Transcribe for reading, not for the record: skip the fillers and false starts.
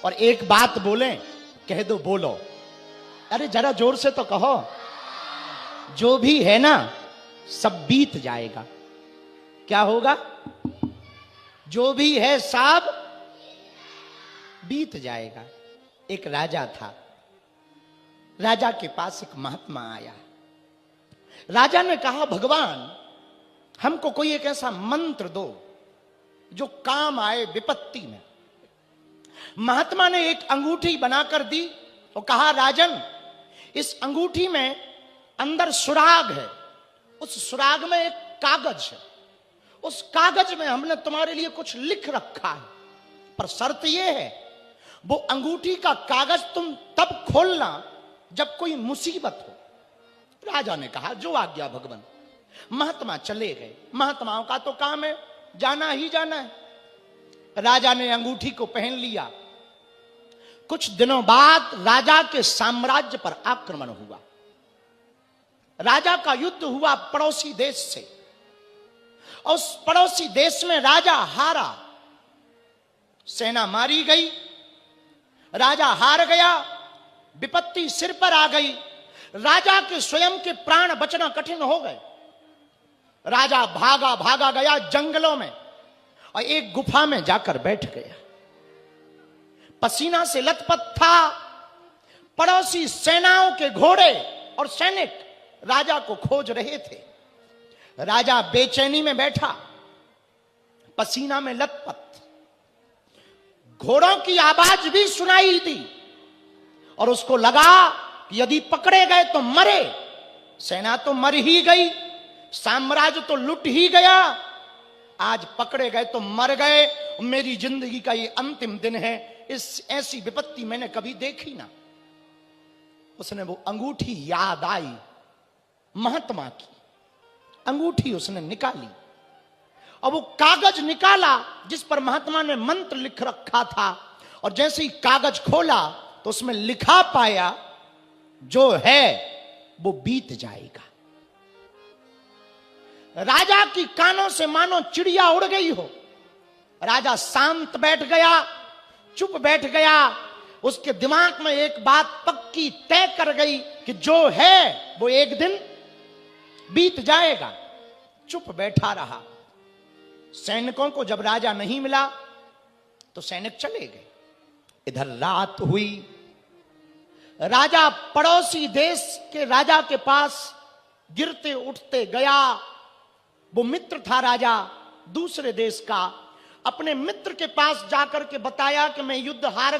और एक बात बोलें, कह दो बोलो। अरे जरा जोर से तो कहो। जो भी है ना सब बीत जाएगा। क्या होगा? जो भी है सब बीत जाएगा। एक राजा था, राजा के पास एक महात्मा आया। राजा ने कहा, भगवान हमको कोई एक ऐसा मंत्र दो जो काम आए विपत्ति में। महात्मा ने एक अंगूठी बनाकर दी और कहा, राजन इस अंगूठी में अंदर सुराग है, उस सुराग में एक कागज है, उस कागज में हमने तुम्हारे लिए कुछ लिख रखा है, पर शर्त यह है वो अंगूठी का कागज तुम तब खोलना जब कोई मुसीबत हो। राजा ने कहा, जो आज्ञा भगवान। महात्मा चले गए। महात्माओं का तो काम है जाना ही जाना है। राजा ने अंगूठी को पहन लिया। कुछ दिनों बाद राजा के साम्राज्य पर आक्रमण हुआ। राजा का युद्ध हुआ पड़ोसी देश से, और उस पड़ोसी देश में राजा हारा। सेना मारी गई, राजा हार गया, विपत्ति सिर पर आ गई। राजा के स्वयं के प्राण बचना कठिन हो गए। राजा भागा भागा गया जंगलों में और एक गुफा में जाकर बैठ गया। पसीना से लथपथ था। पड़ोसी सेनाओं के घोड़े और सैनिक राजा को खोज रहे थे। राजा बेचैनी में बैठा, पसीना में लथपथ। घोड़ों की आवाज भी सुनाई दी और उसको लगा कि यदि पकड़े गए तो मरे। सेना तो मर ही गई, साम्राज्य तो लुट ही गया, आज पकड़े गए तो मर गए। मेरी जिंदगी का ये अंतिम दिन है। इस ऐसी विपत्ति मैंने कभी देखी ना। उसने वो अंगूठी याद आई, महात्मा की अंगूठी उसने निकाली और वो कागज निकाला जिस पर महात्मा ने मंत्र लिख रखा था। और जैसे ही कागज खोला तो उसमें लिखा पाया, जो है वो बीत जाएगा। राजा की कानों से मानो चिड़िया उड़ गई हो। राजा शांत बैठ गया, चुप बैठ गया। उसके दिमाग में एक बात पक्की तय कर गई कि जो है वो एक दिन बीत जाएगा। चुप बैठा रहा। सैनिकों को जब राजा नहीं मिला तो सैनिक चले गए। इधर रात हुई। राजा पड़ोसी देश के राजा के पास गिरते उठते गया। वो मित्र था राजा दूसरे देश का। अपने मित्र के पास जाकर के बताया कि मैं युद्ध हार